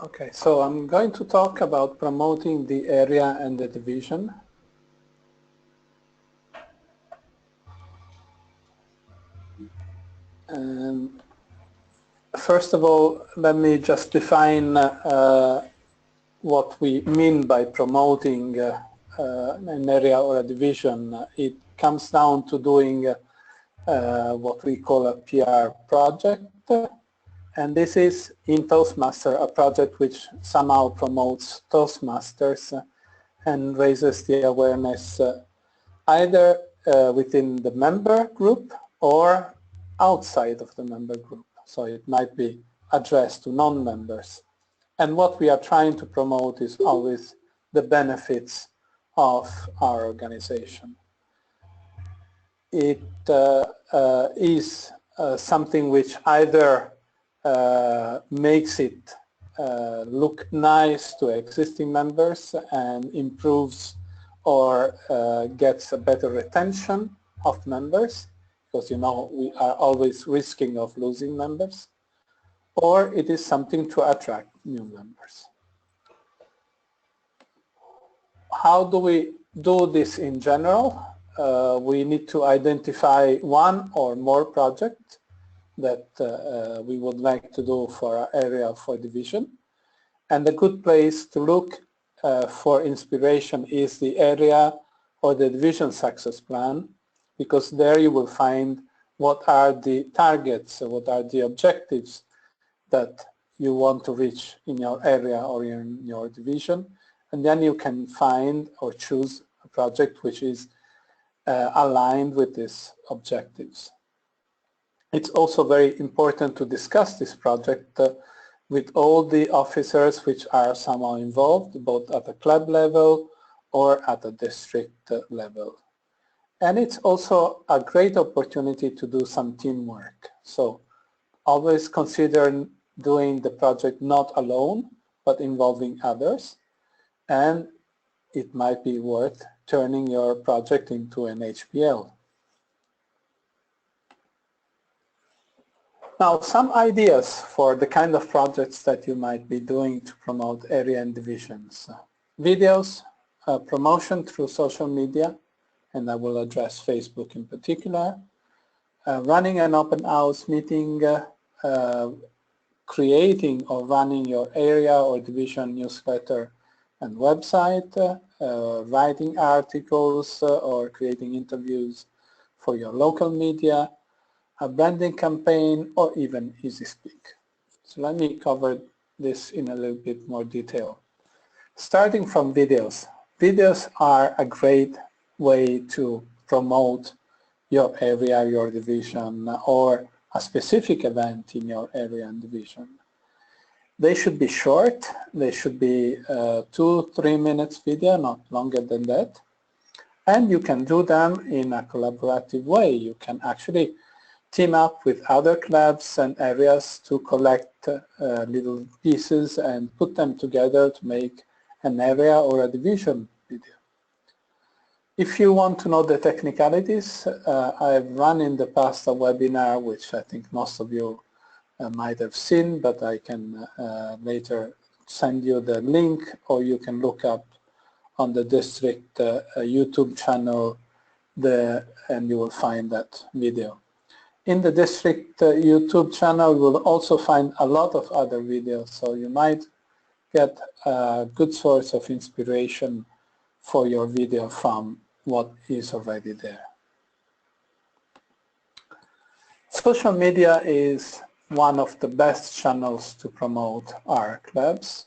Okay, so I'm going to talk about promoting the area and the division. And first of all, let me just define what we mean by promoting an area or a division. It comes down to doing what we call a PR project. And this is in Toastmaster, a project which somehow promotes Toastmasters and raises the awareness either within the member group or outside of the member group. So it might be addressed to non-members. And what we are trying to promote is always the benefits of our organization. It is something which either makes it look nice to existing members and improves or gets a better retention of members, because you know we are always risking of losing members, or it is something to attract new members. How do we do this in general? We need to identify one or more projects that we would like to do for our area for division. And a good place to look for inspiration is the area or the division success plan, because there you will find what are the targets, what are the objectives that you want to reach in your area or in your division. And then you can find or choose a project which is aligned with these objectives. It's also very important to discuss this project with all the officers which are somehow involved, both at a club level or at a district level. And it's also a great opportunity to do some teamwork. So always consider doing the project not alone, but involving others. And it might be worth turning your project into an HPL. Now, some ideas for the kind of projects that you might be doing to promote area and divisions. Videos, promotion through social media, and I will address Facebook in particular. Running an open house meeting, creating or running your area or division newsletter and website, writing articles or creating interviews for your local media, a branding campaign, or even EasySpeak. So let me cover this in a little bit more detail. Starting from videos. Videos are a great way to promote your area, your division, or a specific event in your area and division. They should be short. They should be 2-3 minutes video, not longer than that. And you can do them in a collaborative way. You can actually team up with other clubs and areas to collect little pieces and put them together to make an area or a division video. If you want to know the technicalities, I've run in the past a webinar which I think most of you might have seen, but I can later send you the link, or you can look up on the district YouTube channel and you will find that video. In the district YouTube channel, you will also find a lot of other videos, so you might get a good source of inspiration for your video from what is already there. Social media is one of the best channels to promote our clubs.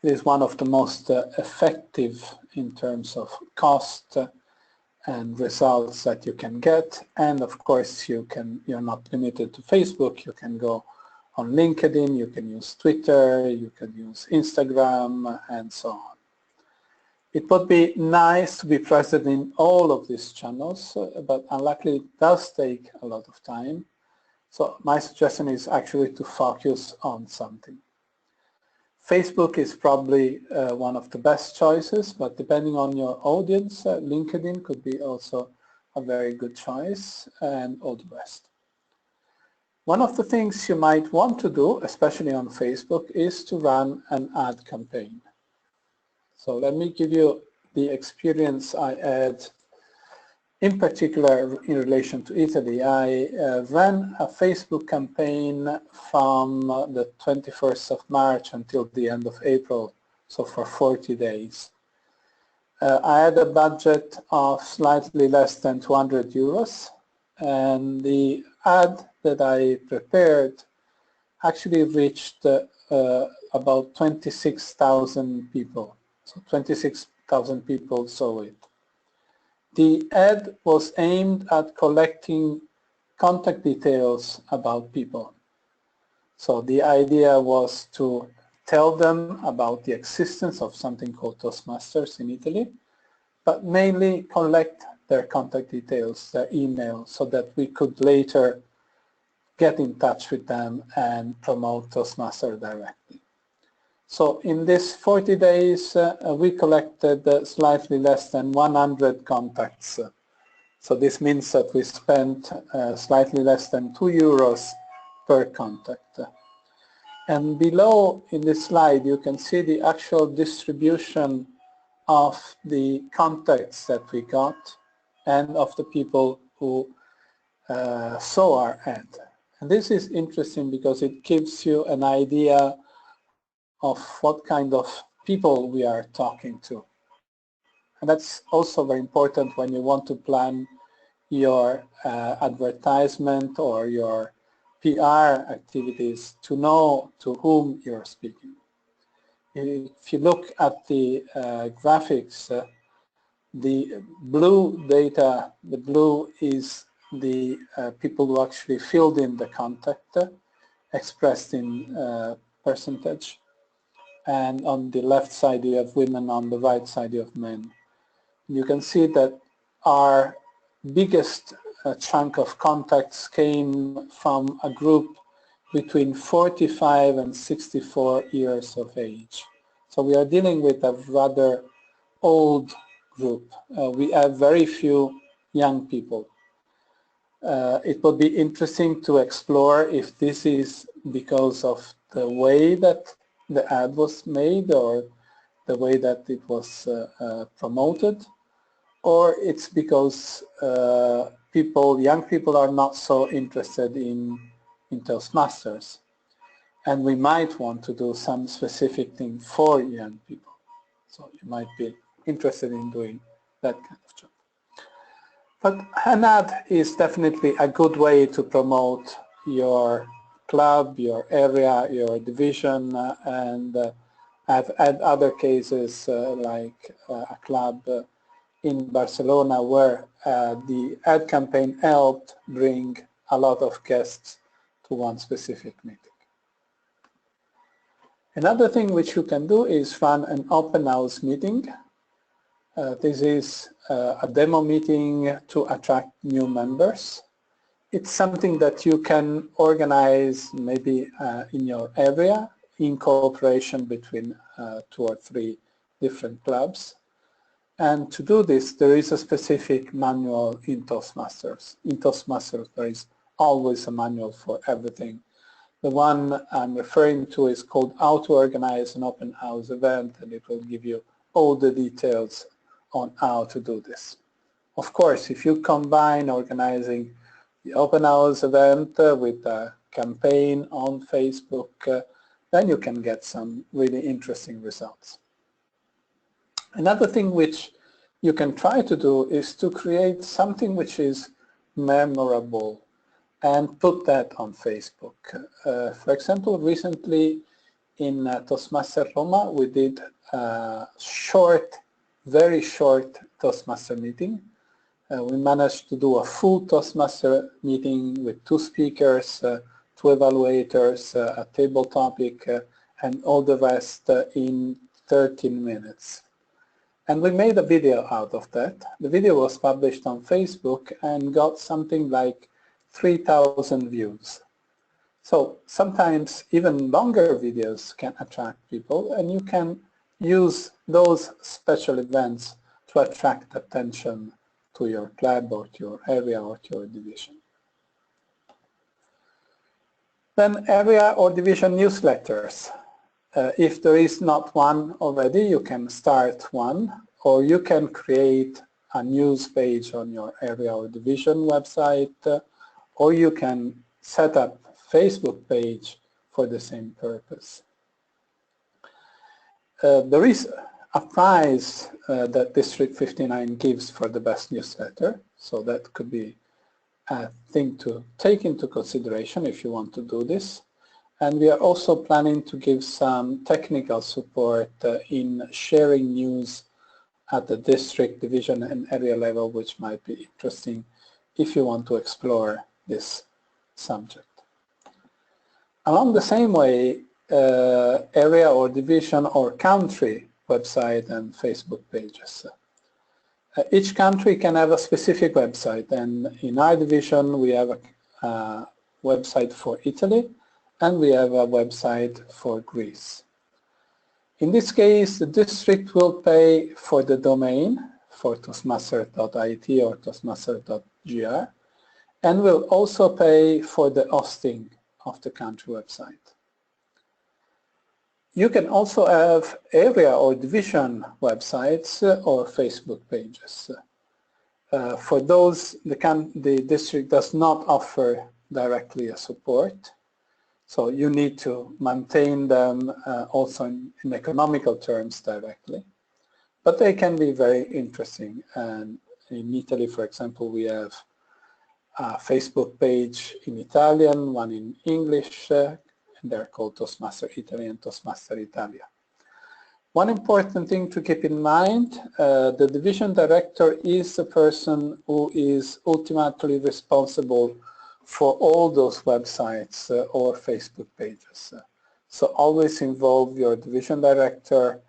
It is one of the most effective in terms of cost and results that you can get. And of course, you're not limited to Facebook. You can go on LinkedIn, you can use Twitter, you can use Instagram, and so on. It would be nice to be present in all of these channels, but unluckily it does take a lot of time. So my suggestion is actually to focus on something. Facebook is probably one of the best choices, but depending on your audience, LinkedIn could be also a very good choice, and all the rest. One of the things you might want to do, especially on Facebook, is to run an ad campaign. So let me give you the experience I had in particular in relation to Italy. I ran a Facebook campaign from the 21st of March until the end of April, so for 40 days. I had a budget of slightly less than 200 euros, and the ad that I prepared actually reached about 26,000 people. So 26,000 people saw it. The ad was aimed at collecting contact details about people. So the idea was to tell them about the existence of something called Toastmasters in Italy, but mainly collect their contact details, their email, so that we could later get in touch with them and promote Toastmasters directly. So in this 40 days, we collected slightly less than 100 contacts. So this means that we spent slightly less than 2 euros per contact. And below in this slide, you can see the actual distribution of the contacts that we got and of the people who saw our ad. And this is interesting because it gives you an idea of what kind of people we are talking to. And that's also very important when you want to plan your advertisement or your PR activities, to know to whom you're speaking. If you look at the graphics, the blue data, the blue is the people who actually filled in the contact, expressed in percentage. And on the left side you have women, on the right side you have men. You can see that our biggest chunk of contacts came from a group between 45 and 64 years of age. So we are dealing with a rather old group. We have very few young people. It would be interesting to explore if this is because of the way that the ad was made or the way that it was promoted, or it's because young people are not so interested in Toastmasters, and we might want to do some specific thing for young people. So you might be interested in doing that kind of job. But an ad is definitely a good way to promote your club, your area, your division, and I've had other cases like a club in Barcelona where the ad campaign helped bring a lot of guests to one specific meeting. Another thing which you can do is run an open house meeting. This is a demo meeting to attract new members. It's something that you can organize maybe in your area in cooperation between 2 or 3 different clubs. And to do this, there is a specific manual in Toastmasters. In Toastmasters, there is always a manual for everything. The one I'm referring to is called How to Organize an Open House Event, and it will give you all the details on how to do this. Of course, if you combine organizing the open house event with a campaign on Facebook, then you can get some really interesting results. Another thing which you can try to do is to create something which is memorable and put that on Facebook. For example, recently in Toastmaster Roma, we did a very short Toastmaster meeting. We managed to do a full Toastmaster meeting with 2 speakers, 2 evaluators, a table topic, and all the rest in 13 minutes. And we made a video out of that. The video was published on Facebook and got something like 3,000 views. So sometimes even longer videos can attract people, and you can use those special events to attract attention to your club or to your area or to your division. Then area or division newsletters. If there is not one already, you can start one, or you can create a news page on your area or division website, or you can set up a Facebook page for the same purpose. There is a prize that District 59 gives for the best newsletter, so that could be a thing to take into consideration if you want to do this. And we are also planning to give some technical support in sharing news at the district, division, and area level, which might be interesting if you want to explore this subject. Along the same way, area or division or country website and Facebook pages. Each country can have a specific website, and in our division we have a website for Italy, and we have a website for Greece. In this case, the district will pay for the domain for toastmaster.it or toastmaster.gr, and will also pay for the hosting of the country website. You can also have area or division websites or Facebook pages. For those, the district does not offer directly a support, so you need to maintain them also in economical terms directly. But they can be very interesting. And in Italy, for example, we have a Facebook page in Italian, one in English, and they're called Toastmaster Italy and Toastmaster Italia. One important thing to keep in mind, the division director is the person who is ultimately responsible for all those websites or Facebook pages. So always involve your division director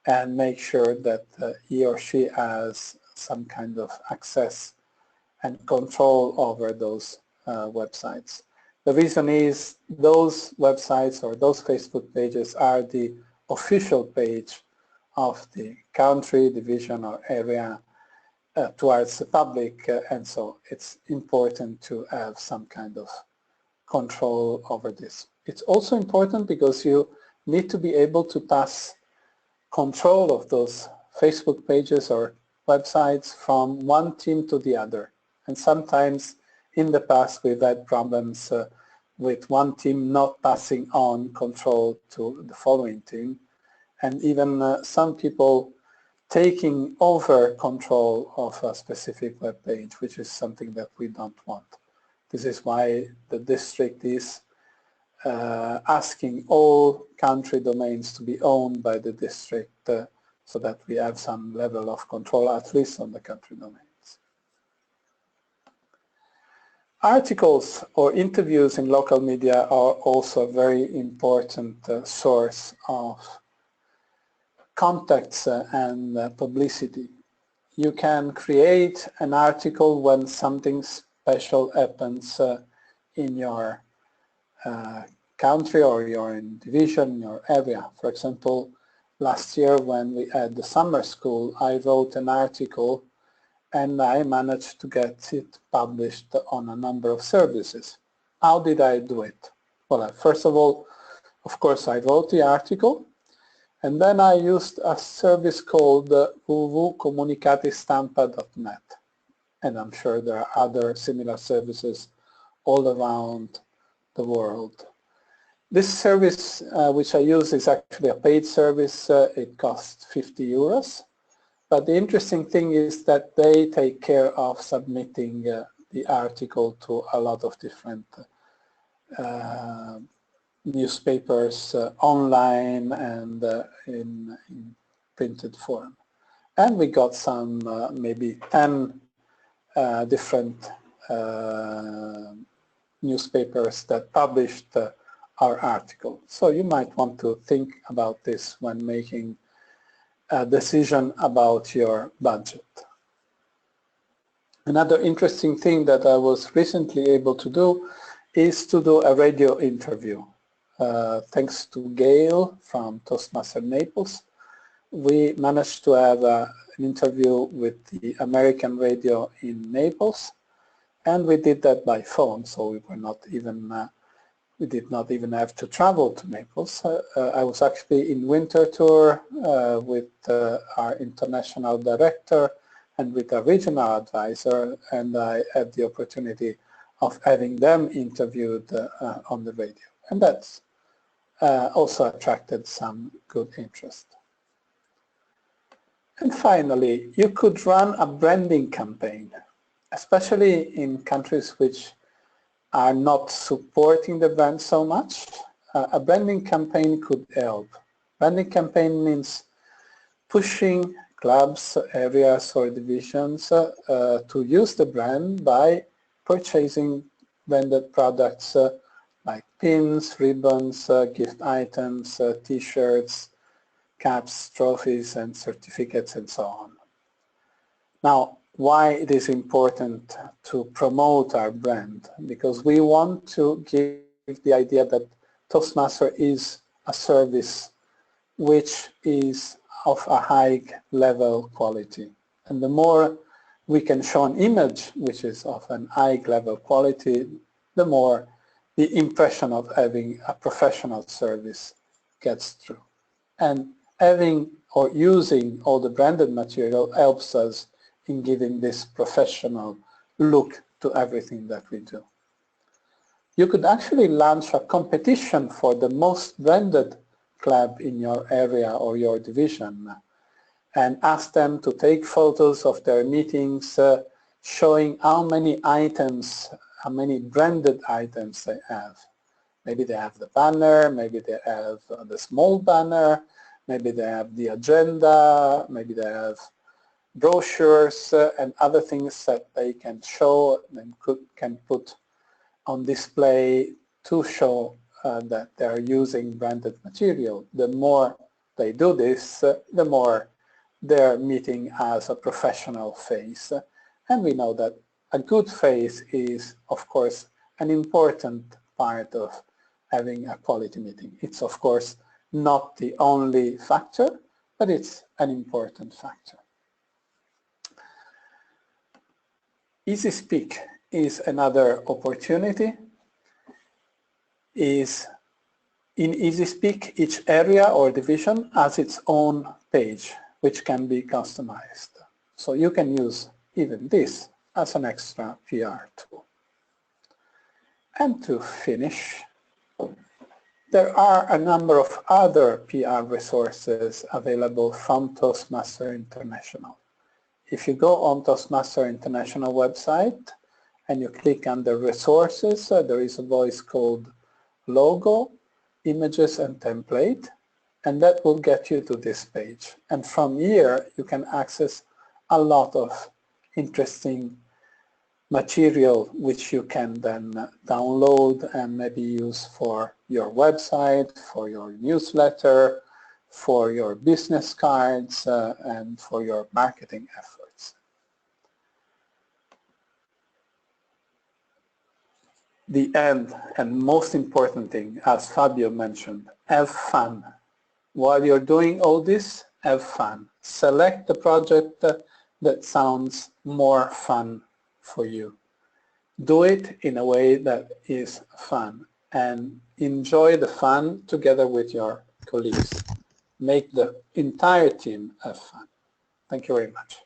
and make sure that he or she has some kind of access and control over those websites. The reason is those websites or those Facebook pages are the official page of the country, division, or area towards the public, and so it's important to have some kind of control over this. It's also important because you need to be able to pass control of those Facebook pages or websites from one team to the other. And sometimes in the past we've had problems with one team not passing on control to the following team, and even some people taking over control of a specific web page, which is something that we don't want. This is why the district is asking all country domains to be owned by the district so that we have some level of control, at least on the country domains. Articles or interviews in local media are also a very important source of contacts and publicity. You can create an article when something special happens in your country or your division, your area. For example, last year when we had the summer school, I wrote an article and I managed to get it published on a number of services. How did I do it? Well, first of all, of course, I wrote the article, and then I used a service called www.comunicatestampa.net. And I'm sure there are other similar services all around the world. This service which I use is actually a paid service. It costs 50 euros. But the interesting thing is that they take care of submitting the article to a lot of different newspapers online and in printed form. And we got some maybe 10 different newspapers that published our article. So you might want to think about this when making a decision about your budget. Another interesting thing that I was recently able to do is to do a radio interview. Thanks to Gail from Toastmaster Naples, we managed to have an interview with the American radio in Naples, and we did that by phone, so we were not even We did not even have to travel to Naples. I was actually in winter tour with our international director and with a regional advisor, and I had the opportunity of having them interviewed on the radio. And that's also attracted some good interest. And finally, you could run a branding campaign, especially in countries which are not supporting the brand so much. A branding campaign could help. Branding campaign means pushing clubs, areas or divisions to use the brand by purchasing branded products like pins, ribbons, gift items, t-shirts, caps, trophies and certificates and so on. Now, why it is important to promote our brand? Because we want to give the idea that Toastmaster is a service which is of a high level quality. And the more we can show an image which is of an high level quality, the more the impression of having a professional service gets through. And having or using all the branded material helps us in giving this professional look to everything that we do. You could actually launch a competition for the most branded club in your area or your division and ask them to take photos of their meetings showing how many items, how many branded items they have. Maybe they have the banner, maybe they have the small banner, maybe they have the agenda, maybe they have brochures and other things that they can show and can put on display to show that they're using branded material. The more they do this, the more they're meeting as a professional face. And we know that a good face is, of course, an important part of having a quality meeting. It's, of course, not the only factor, but it's an important factor. Easy Speak is another opportunity. In Easy Speak, each area or division has its own page, which can be customized. So you can use even this as an extra PR tool. And to finish, there are a number of other PR resources available from Toastmaster International. If you go on Toastmaster International website and you click on the resources, there is a voice called Logo, Images and Template, and that will get you to this page. And from here you can access a lot of interesting material which you can then download and maybe use for your website, for your newsletter, for your business cards, and for your marketing efforts. The end and most important thing, as Fabio mentioned, have fun. While you're doing all this, have fun. Select the project that sounds more fun for you. Do it in a way that is fun and enjoy the fun together with your colleagues. Make the entire team have fun. Thank you very much.